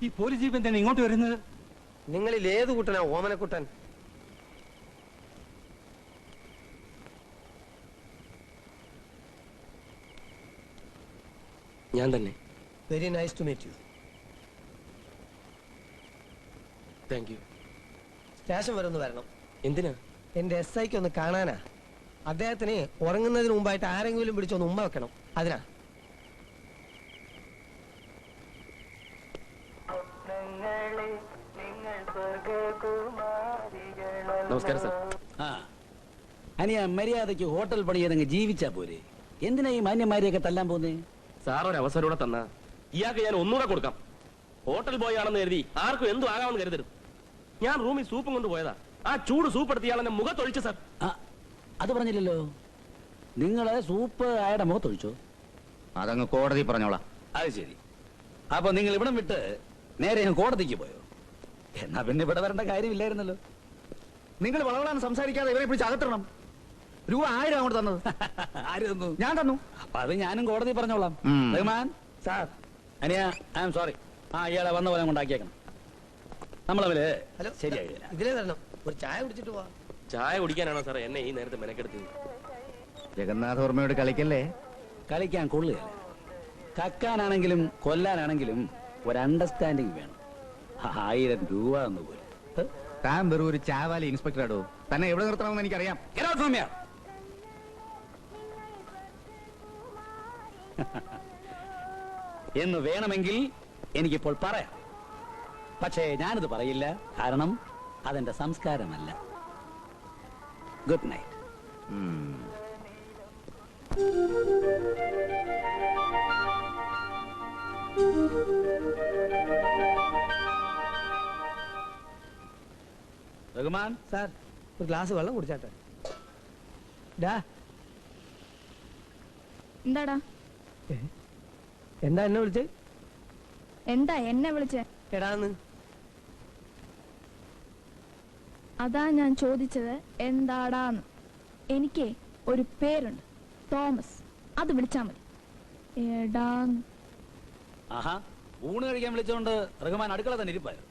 ഈ police jeep എന്താണ് ഇങ്ങോട്ട് വരുന്നത്? നിങ്ങളിൽ ഏത് കുട്ടനാ ഓമനക്കുട്ടൻ? ഞാൻ തന്നെ. Very nice to meet you. Thank you. Station വരെ ഒന്ന് വരണം. എന്തിനാ? എന്റെ SIക്ക് ഒന്ന് കാണാനാ. അദ്ദേഹത്തിന് ഉറങ്ങുന്നതിന് മുമ്പായിട്ട് ആരെങ്കിലും പിടിച്ചൊന്ന് ഉമ്മ വെക്കണം. അതിനാ. നമസ്കാരം സാർ. അനിയ മര്യാദയ്ക്ക് ഹോട്ടൽ പണി ചെയ്തങ്ങ് ജീവിച്ചാ പോരെ. എന്തിനാ ഈ മാന്യന്മാരെയൊക്കെ തല്ലാൻ പോന്നേ? സാർ ഒരു അവസരം കൂടെ തന്നാ ഇയാൾക്ക് ഞാൻ ഒന്നുകൂടെ കൊടുക്കാം. ഹോട്ടൽ ബോയ് ആണെന്ന് കരുതി ആർക്കും എന്തും ആകാമെന്ന് കരുതരുത്. ഞാൻ റൂമിൽ സൂപ്പും കൊണ്ട് പോയതാ. ആ ചൂട് സൂപ്പ് എടുത്ത് ഇയാളെന്നെ മുഖത്തൊഴിച്ചു സാർ. അത് പറഞ്ഞില്ലല്ലോ. നിങ്ങള് സൂപ്പ് അയാളുടെ മുഖത്തൊഴിച്ചോ? അതങ്ങ് കോടതി പറഞ്ഞോളാം. അത് ശരി. അപ്പൊ നിങ്ങൾ ഇവിടം വിട്ട് നേരെ കോടതിക്ക് പോയോ? എന്നാ പിന്നെ ഇവിടെ വരേണ്ട കാര്യമില്ലായിരുന്നല്ലോ. നിങ്ങൾ വളവളാന്ന് സംസാരിക്കാതെ ഇവരെ പിടിച്ച് അകത്തിടണം. രൂപ 1000 അങ്ങോട്ട് തന്നത് ആര് തന്നു? ഞാൻ തന്നു. അപ്പൊ അത് ഞാനും കോടതി പറഞ്ഞോളാം. റഹ്മാൻ സാർ, അനിയ ഐ ആം സോറി. ഇയാളെ വന്ന പോലെ കൊണ്ടാക്കിയേക്കണം. നമ്മളവര് ശരിയായി. ഇതിലേ തരണം. ഒരു ചായ കുടിച്ചിട്ട് പോവാ. ചായ കുടിക്കാനാണോ സാറേ എന്നെ ഈ നേരത്തെ മെനക്കെടുത്തത്? ജഗന്നാഥവർമ്മയോട് കളിക്കല്ലേ. കളിക്കാൻ കൊള്ളുകയല്ല. കക്കാനാണെങ്കിലും കൊല്ലാനാണെങ്കിലും ഒരു അണ്ടർസ്റ്റാൻഡിങ് വേണം. 1000 രൂപ എന്ന് പോലും. താൻ വെറും ഒരു ചാവാലി ഇൻസ്പെക്ടർ ആടോ. തന്നെ എവിടെ നിർത്തണമെന്ന് എനിക്കറിയാം. എന്ന് വേണമെങ്കിൽ എനിക്കിപ്പോൾ പറയാം. പക്ഷേ ഞാനിത് പറയില്ല. കാരണം അതെന്റെ സംസ്കാരമല്ല. Good night. റഹ്മാൻ സാർ, ഒരു ഗ്ലാസ് വെള്ളം കുടിച്ചാട്ടെ. എന്താടാ? എന്താ എന്നെ വിളിച്ചേ? എന്താ എന്നെ വിളിച്ചേ? എടാന്ന്. അതാ ഞാൻ ചോദിച്ചത് എന്താടാന്ന്. എനിക്ക് ഒരു പേരുണ്ട്, തോമസ്. അത് വിളിച്ചാ മതി. എടാന്ന്. ആഹാ, ഊണ് കഴിക്കാൻ വിളിച്ചോണ്ട് റഹ്മാൻ അടുക്കള തന്നെ ഇരിപ്പായോ?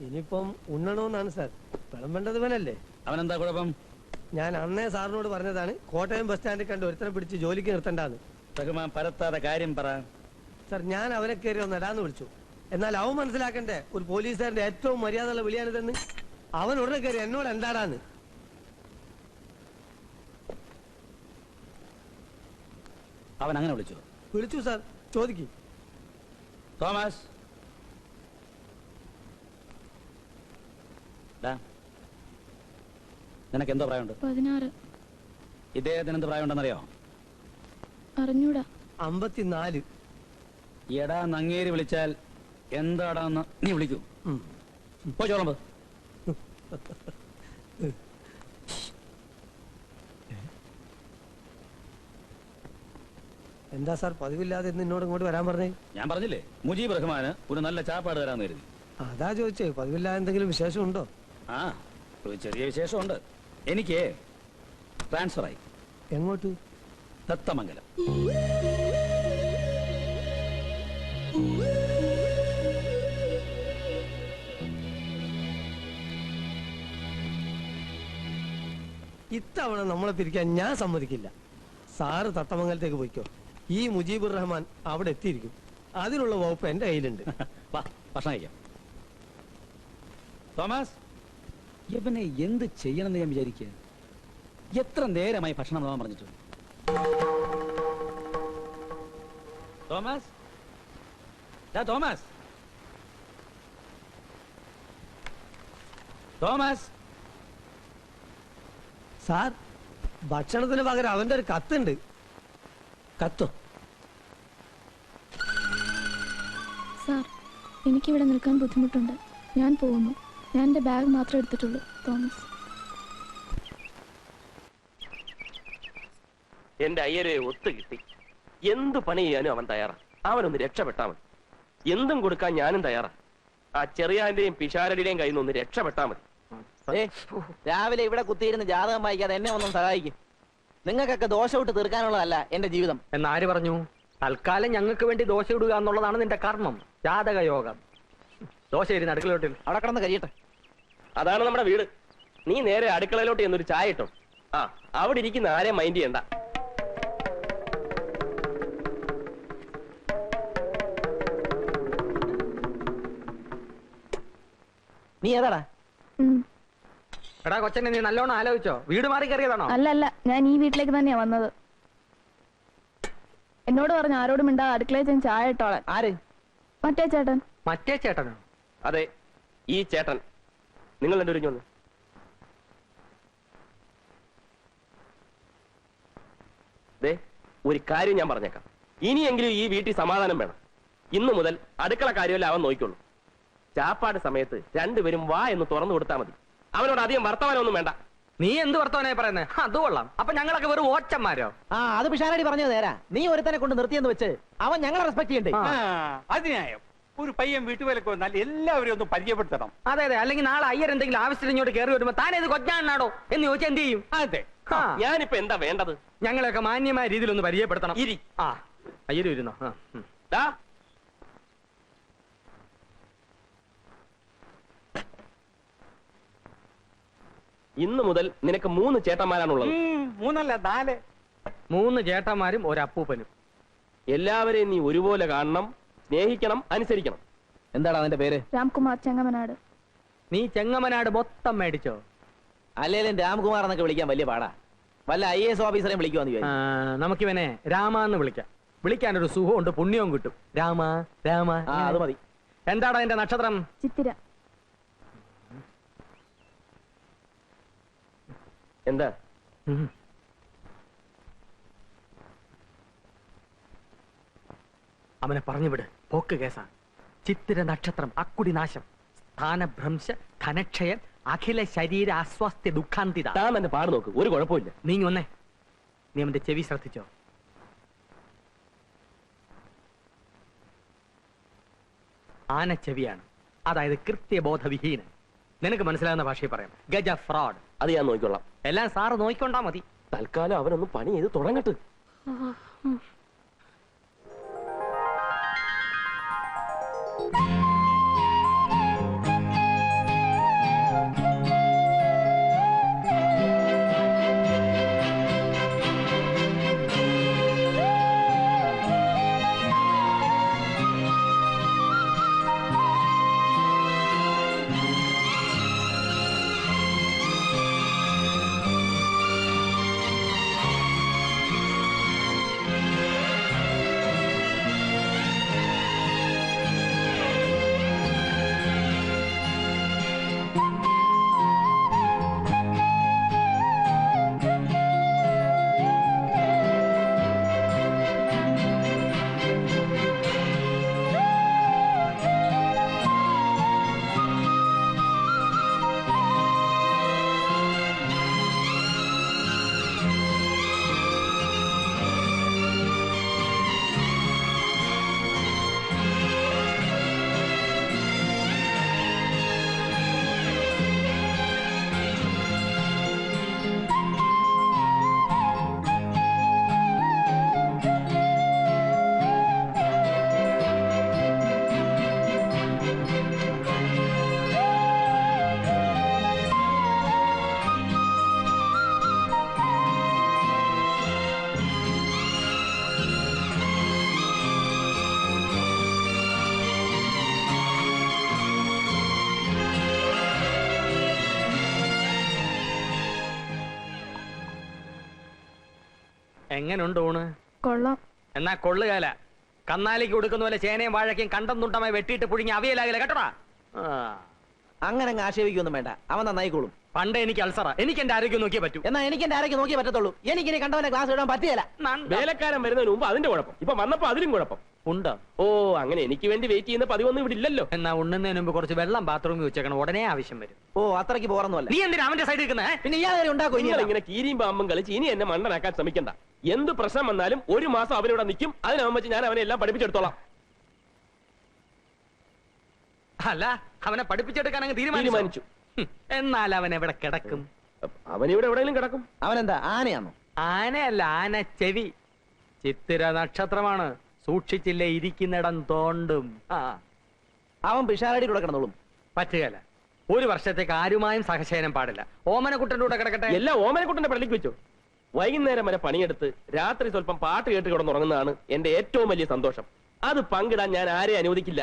ഇനിയിപ്പം ഉണ്ണണോന്നാണ് സാർ. വിളമ്പേണ്ടത് ഇവനല്ലേ. അവനെന്താ കുഴപ്പം? ഞാൻ അന്നേ സാറിനോട് പറഞ്ഞതാണ് കോട്ടയം ബസ് സ്റ്റാൻഡിൽ കണ്ട് ഒരുത്തനെ പിടിച്ച് ജോലിക്ക് നിർത്തണ്ടാന്ന്. റഹ്മാൻ പരത്താതെ കാര്യം പറ. സാർ, ഞാൻ അവനെ കയറി ഒന്ന് എടാന്ന് വിളിച്ചു. എന്നാൽ അവൻ മനസ്സിലാക്കണ്ടേ ഒരു പോലീസുകാരന്റെ ഏറ്റവും മര്യാദയുള്ള വിളിയാണിതെന്ന്. അവൻ ഉടനെ കയറി എന്നോട് എന്താടാന്ന്. അവൻ അങ്ങനെ വിളിച്ചു? വിളിച്ചു സാർ. ചോദിക്കും. തോമസ്, നിനക്ക് എന്തോ പ്രായമുണ്ട്? 16. ഇദ്ദേഹത്തിന് എന്ത് പ്രായമുണ്ടെന്നറിയോ? അറിഞ്ഞൂടാ. 54. എടാ നങ്ങേരി വിളിച്ചാൽ എന്താടാന്ന് നീ വിളിക്കൂ. പോച്ചോളമ്പ്. എന്താ സാർ പതിവില്ലാതെ എന്നോട് ഇങ്ങോട്ട് വരാൻ പറഞ്ഞേ? ഞാൻ പറഞ്ഞില്ലേ, മുജീബ് റഹ്മാന് ഒരു നല്ല ചാപ്പാട് തരാന്ന് കരുതി. അതാ ചോദിച്ചേ, പതിവില്ലാതെ എന്തെങ്കിലും വിശേഷം ഉണ്ടോ? ആ, ഒരു ചെറിയ വിശേഷമുണ്ട്. എനിക്ക് ട്രാൻസ്ഫർ ആയി. എങ്ങോട്ട്? ദത്തമംഗലം. ഇത്തവണ നമ്മളെ പിരിക്കാൻ ഞാൻ സമ്മതിക്കില്ല. സാറ് തത്തമംഗലത്തേക്ക് പോയിക്കോ. ഈ മുജീബുർ റഹ്മാൻ അവിടെ എത്തിയിരിക്കും. അതിനുള്ള വകുപ്പ് എന്റെ കയ്യിലുണ്ട്. ഭക്ഷണം കഴിക്കാം. തോമസ്, ഇവനെ എന്ത് ചെയ്യണമെന്ന് ഞാൻ വിചാരിക്കുക. എത്ര നേരമായി ഭക്ഷണം പോകാൻ പറഞ്ഞിട്ട്. Thomas, Thomas, Thomas. സാർ, ഭക്ഷണത്തിന് പകരം അവന്റെ ഒരു കത്തുണ്ട്. കത്തോ? സാർ, എനിക്കിവിടെ നിൽക്കാൻ ബുദ്ധിമുട്ടുണ്ട്. ഞാൻ പോകുന്നു. ഞാൻ എൻ്റെ ബാഗ് മാത്രമേ എടുത്തിട്ടുള്ളൂ. തോമസ്. എന്റെ അയ്യരെ ഒത്തു കിട്ടി. എന്ത് പണി ചെയ്യാനും അവൻ തയ്യാറാ. അവനൊന്ന് രക്ഷപ്പെട്ടാ മതി. എന്തും കൊടുക്കാൻ ഞാനും തയ്യാറാ. ആ ചെറിയാന്റെയും പിഷാരടിയുടെയും കയ്യിൽ നിന്ന് ഒന്ന് രക്ഷപ്പെട്ടാ മതി. രാവിലെ ഇവിടെ കുത്തിയിരുന്ന് ജാതകം വായിക്കാതെ എന്നെ ഒന്നും സഹായിക്കും. നിങ്ങൾക്കൊക്കെ ദോഷം വിട്ട് തീർക്കാനുള്ളതല്ല എന്റെ ജീവിതം. എന്നാര് പറഞ്ഞു? തൽക്കാലം ഞങ്ങൾക്ക് വേണ്ടി ദോശ ഇടുക എന്നുള്ളതാണ് നിന്റെ കർമ്മം. ജാതക യോഗം. ദോശ ഇരുന്ന് അടുക്കളോട്ടിൽ അവിടെ കിടന്ന് കഴിയട്ടെ. അതാണ് നമ്മുടെ വീട്. നീ നേരെ അടുക്കളയിലോട്ട് എന്നൊരു ചായ ഇട്ടോ. ആ, അവിടെ ഇരിക്കുന്ന ആരെയും മൈൻഡ് ചെയ്യണ്ട. നീ ഏതാടാ? എടാ കൊച്ചനെ, നീ നല്ലോണം ആലോചിച്ചോ? വീട് മാറി കയറിയതാണോ? അല്ല, ഞാൻ ഈ വീട്ടിലേക്ക് തന്നെയാ വന്നത്. എന്നോട് പറഞ്ഞു ആരോടും മിണ്ടാ അടുക്കളയിൽ ചെന്ന് ചായ ഇട്ടോളാൻ. ആര്? മറ്റേ ചേട്ടൻ. മറ്റേ ചേട്ടനോ? അതെ, ഈ ചേട്ടൻ. നിങ്ങൾ എന്റെ ഒരുങ്ങി വന്ന്. ദേ, ഒരു കാര്യം ഞാൻ പറഞ്ഞേക്കാം. ഇനിയെങ്കിലും ഈ വീട്ടിൽ സമാധാനം വേണം. ഇന്നു മുതൽ അടുക്കള കാര്യമല്ല അവൻ നോക്കിക്കൊള്ളു. ചാപ്പാട് സമയത്ത് രണ്ടുപേരും വാ എന്ന് തുറന്നു കൊടുത്താൽ മതി. അവനോട് അധികം വർത്തമാനമൊന്നും വേണ്ട. നീ എന്ത് വർത്തമാനായി പറയുന്നത്? അത് കൊള്ളാം. അപ്പൊ ഞങ്ങളൊക്കെ വെറും ഓച്ചന്മാരോ? ആ, അത് പിഷാരടി പറഞ്ഞത് നേരാ. നീ ഒരുത്തനെ കൊണ്ട് നിർത്തിയെന്ന് വെച്ച് അവൻ ഞങ്ങളെ റെസ്പെക്ട് ചെയ്യണ്ടേ? അതിനായോ ഒരു പയ്യൻ വീട്ടുവേലക്ക് വന്നാൽ എല്ലാവരും ഒന്ന് പരിചയപ്പെടുത്തണം. അതെ അതെ, അല്ലെങ്കിൽ നാളെ അയ്യർ എന്തെങ്കിലും ആവശ്യത്തിന് ഇങ്ങോട്ട് കയറി വരുമ്പോ താനേത് കൊച്ചാണോ എന്ന് ചോദിച്ചാൽ എന്ത് ചെയ്യും? അതെ, ഞാനിപ്പോ എന്താ വേണ്ടത്? ഞങ്ങളെയൊക്കെ മാന്യമായ രീതിയിൽ ഒന്ന് പരിചയപ്പെടുത്തണം. ഇരി. ആ, അയ്യര് ഇരുന്നോ? ദാ, ഇന്നു മുതൽ നിനക്ക് 3 ചേട്ടന്മാരാണുള്ളത്. 3 അല്ല 4. 3 ചേട്ടന്മാരും ഒരപ്പൂപ്പനും. എല്ലാവരെയും നീ ഒരുപോലെ കാണണം, സ്നേഹിക്കണം, അനുസരിക്കണം. എന്താടാ അതിന്റെ പേര്? രാംകുമാർ ചെങ്ങമനാട്. നീ ചെങ്ങമനാട് മൊത്തം മേടിച്ചോ? അല്ലേലും രാംകുമാർ എന്നൊക്കെ വിളിക്കാൻ വലിയ പാടാ. വല്ല IAS ഓഫീസറെയും വിളിക്കുവാന്ന് വിചാരിച്ചു. നമുക്കിവനെ രാമാന്ന് വിളിക്കാം. വിളിക്കാനൊരു സുഖമുണ്ട്, പുണ്യവും കിട്ടും. രാമ രാമ. അത് മതി. എന്താടാ എന്റെ നക്ഷത്രം? ചിത്തിര. എന്താ? അവനെ പറഞ്ഞു വിട്, പോക്ക് കേസാ. ചിത്തിര നക്ഷത്രം, അക്കുടി നാശം, സ്ഥാനഭ്രംശ, ധനക്ഷയം, അഖില ശരീര അസ്വാസ്ഥ്യ ദുഃഖാന്തിത. താൻ തന്നെ പാട് നോക്ക്, ഒരു കുഴപ്പമില്ല. നീ ഒന്നേ, നീ അവന്റെ ചെവി ശ്രദ്ധിച്ചോ? ആനച്ചെവിയാണ്, അതായത് കൃത്യബോധവിഹീനൻ. നിനക്ക് മനസ്സിലാകുന്ന ഭാഷയിൽ പറയാം, ഗജ ഫ്രോഡ്. അത് ഞാൻ നോക്കിക്കൊള്ളാം. എല്ലാം സാറ് നോക്കിക്കൊണ്ടാ മതി. തൽക്കാലം അവനൊന്ന് പണി ചെയ്ത് തുടങ്ങട്ട്. എങ്ങനുണ്ട് ഊണ്? കൊള്ളാം. എന്നാ കൊള്ളുകാല. കന്നാലിക്ക് കൊടുക്കുന്ന പോലെ ചേനയും വാഴയ്ക്കും കണ്ടം തുണ്ടമായി വെട്ടിയിട്ട് പുഴുങ്ങി അവിയലാകില്ല കേട്ടോടാ. അങ്ങനെ അങ്ങ് ആക്ഷേപിക്കൊന്നും വേണ്ട, അവൻ നന്നായിക്കോളും. പണ്ട് എനിക്ക് അൾസറ, എനിക്ക് എന്റെ ആരോഗ്യം നോക്കിയേ പറ്റൂ. എന്നാ എനിക്ക് എന്റെ ആരോഗ്യം നോക്കിയേ പറ്റത്തുള്ളൂ. എനിക്ക് ഇനി കണ്ടവനെ ക്ലാസ് ഇടാൻ പറ്റിയല്ല. വേലക്കാരൻ വരുന്നതിന് മുമ്പ് അതിന്റെ കുഴപ്പം, ഇപ്പൊ വന്നപ്പോ അതിലും കുഴപ്പം ഉണ്ടോ? ഓ, അങ്ങനെ എനിക്ക് വേണ്ടി വെയിറ്റ് ചെയ്യുന്ന പതിവൊന്നും ഇവിടെ ഇല്ലല്ലോ. എന്നാ ഉണ്ണുന്നതിന് മുമ്പ് കുറച്ച് വെള്ളം ബാത്റൂമിൽ വെച്ചേക്കണം, ഉടനെ ആവശ്യം വരും. ഓ, അത്രയ്ക്ക് പോറൊന്നുമല്ല. നീ എന്തിനാ അവന്റെ സൈഡിൽ നിൽക്കുന്നേ? പിന്നെ ഇയാൾ ഉണ്ടാക്കും. നിങ്ങൾ ഇങ്ങനെ കീരിയും പാമ്പും കളിച്ച് ഇനി എന്നെ മണ്ടനാക്കാൻ ശ്രമിക്കണ്ട. എന്ത് പ്രശ്നം വന്നാലും 1 മാസം അവനിവിടെ നിൽക്കും. അതിനാവും വെച്ച് ഞാൻ അവനെ എല്ലാം പഠിപ്പിച്ചെടുത്തോളാം. അല്ല, അവനെ പഠിപ്പിച്ചെടുക്കാൻ അങ്ങ് തീരുമാനിച്ചു. എന്നാൽ അവൻ എവിടെ കിടക്കും? അവനിവിടെ എവിടെയെങ്കിലും കിടക്കും. അവനെന്താ ആനയാണോ? ആനയല്ല, ആന ചെവി. ചിത്തിര നക്ഷത്രമാണ്. സൂക്ഷിച്ചില്ലേ ഇരിക്കുന്നിടം തോണ്ടും. ആ അവൻ പിഷാരടിയുടെ കൂടെ കിടന്നോളും. പറ്റുകയല്ല. ഒരു വർഷത്തേക്ക് ആരുമായും സഹശയനം പാടില്ല. ഓമനക്കുട്ടൻ്റെ കൂടെ കിടക്കട്ടെ. എല്ലാം ഓമനക്കുട്ടന്റെ പള്ളിക്ക് വെച്ചോ. വൈകുന്നേരം വരെ പണിയെടുത്ത് രാത്രി സ്വല്പം പാട്ട് കേട്ട് കിടന്നുറങ്ങുന്നതാണ് എന്റെ ഏറ്റവും വലിയ സന്തോഷം. അത് പങ്കിടാൻ ഞാൻ ആരെയും അനുവദിക്കില്ല.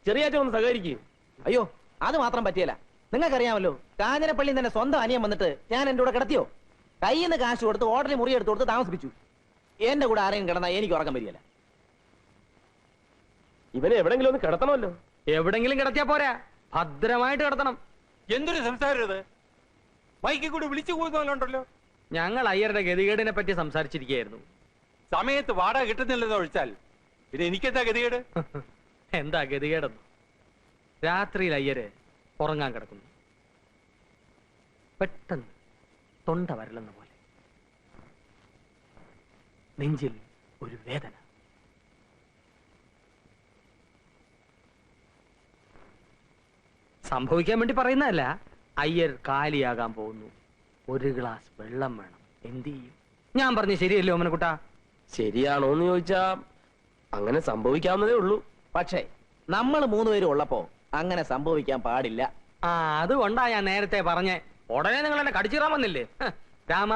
ചെറിയാച്ചൻ ഒന്ന് സഹകരിക്കും. അയ്യോ, അത് മാത്രം പറ്റിയല്ല. നിങ്ങൾക്കറിയാമല്ലോ, കാഞ്ഞിരപ്പള്ളി തന്നെ സ്വന്തം അനിയൻ വന്നിട്ട് ഞാൻ എന്റെ കൂടെ കിടത്തിയോ? കയ്യിൽ നിന്ന് കാശ് കൊടുത്ത് ഹോട്ടലിൽ മുറി എടുത്ത് കൊടുത്ത് താമസിപ്പിച്ചു. എന്റെ കൂടെ ആരെയും കിടന്നാൽ എനിക്ക് ഉറക്കം വരികയില്ല. ഇവനെ എവിടെങ്കിലും ഒന്ന് കിടത്തണമല്ലോ. എവിടെങ്കിലും കിടത്തിയാ പോരാ, ഭദ്രമായിട്ട് കിടത്തണം. എന്തൊരു സംസാരം ഇത്? മൈക്കിൽ കൂടി വിളിച്ചു പോകുന്നല്ലോ. ഞങ്ങൾ അയ്യരുടെ ഗതികേടിനെ പറ്റി സംസാരിച്ചിരിക്കുകയായിരുന്നു. സമയത്ത് വാടക കിട്ടുന്നില്ലെന്ന് ഒഴിച്ചാൽ പിന്നെ എനിക്കെന്താ ഗതികേട്? എന്താ ഗതികേടെന്ന്? രാത്രിയിൽ അയ്യര് ഉറങ്ങാൻ കിടക്കുന്നു. പെട്ടെന്ന് തൊണ്ട വരലെന്ന പോലെ നെഞ്ചിൽ ഒരു വേദന. സംഭവിക്കാൻ വേണ്ടി പറയുന്നതല്ല. അയ്യർ കാലിയാകാൻ പോകുന്നു. ഒരു ഗ്ലാസ് വെള്ളം വേണം. എന്ത് ചെയ്യും? ഞാൻ പറഞ്ഞു ശരിയല്ലേ ഓമനക്കുട്ടാ? ശരിയാണോന്ന് ചോദിച്ചാ അങ്ങനെ സംഭവിക്കാവുന്നതേ ഉള്ളൂ. പക്ഷേ നമ്മൾ മൂന്നുപേരും ഉള്ളപ്പോ അങ്ങനെ സംഭവിക്കാൻ പാടില്ല. ആ, അതുകൊണ്ടാ ഞാൻ നേരത്തെ പറഞ്ഞേ. ഉടനെ നിങ്ങൾ എന്നെ കടിച്ചിറാൻ വന്നില്ലേ? രാമ,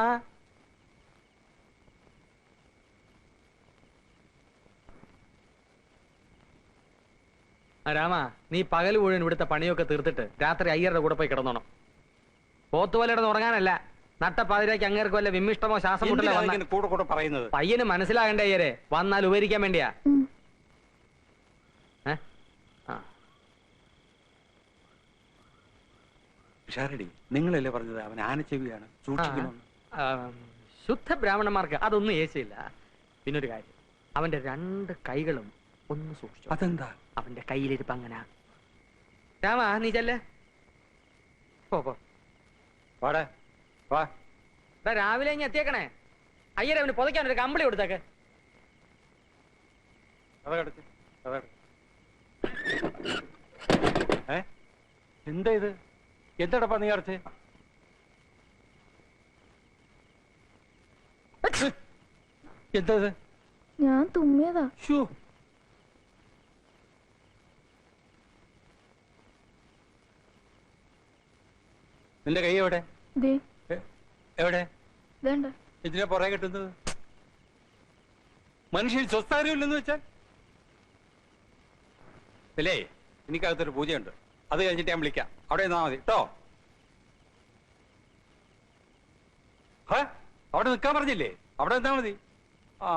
രാമ, നീ പകൽ മുഴുവൻ ഇവിടുത്തെ പണിയൊക്കെ തീർത്തിട്ട് രാത്രി അയ്യരുടെ കൂടെ പോയി കിടന്നോണം. പോത്തുവലയിടന്ന് ഉറങ്ങാനല്ല. നട്ടപ്പാതിരാക്ക് അങ്ങേർക്ക് വല്ല വിമ്മിഷ്ടമോ ശ്വാസം മുട്ടലോ എന്തിനാ വന്നാ ഇങ്ങനെ കൂടെ കൂടെ പറയുന്നത്? പയ്യന് മനസ്സിലാകണ്ടേ അയ്യരെ? വന്നാൽ ഉപകരിക്കാൻ വേണ്ടിയാ. ഷാരടി, നിങ്ങളല്ലേ പറഞ്ഞത് അവൻ ആനച്ചെവിയാണ്, സൂക്ഷിക്കണം. ശുദ്ധ ബ്രാഹ്മണന്മാർക്ക് അതൊന്നും ഏശയില്ല. പിന്നൊരു കാര്യം, അവന്റെ 2 കൈകളും ഒന്ന് സൂക്ഷിച്ചു. അതെന്താ? അവന്റെ കയ്യിലിരിപ്പ് അങ്ങനെ. രാമ, നീ ചെല്ലേ. പോ. വാടാ, വാ. രാവിലെ ഇനി എത്തിയേക്കണേ. അയ്യരെ അവന് പുതയ്ക്കാൻ ഒരു കമ്പിളി കൊടുത്തേക്ക്. അതടച്ച്. എന്താ ഇത്? എന്താടപ്പാ നീ അടച്ച്? എന്താ ഇത്? ഞാൻ തുമ്മിയതാ. ശ്ശോ. നിന്റെ കൈ എവിടെ? ദേ, എവിടെ? വേണ്ട. ഇതിനെ പുറകെ കിട്ടുന്നത്? മനുഷ്യൻ സ്വസ്ഥാനമില്ലെന്ന് വെച്ചാൽ അല്ലേ? എനിക്കകത്തൊരു പൂജയുണ്ട്, അത് കഴിഞ്ഞിട്ട് ഞാൻ വിളിക്കാം. അവിടെ നിന്നാ മതി കേട്ടോ. അവിടെ നിൽക്കാൻ പറഞ്ഞില്ലേ? അവിടെ നിന്നാ മതി. ആ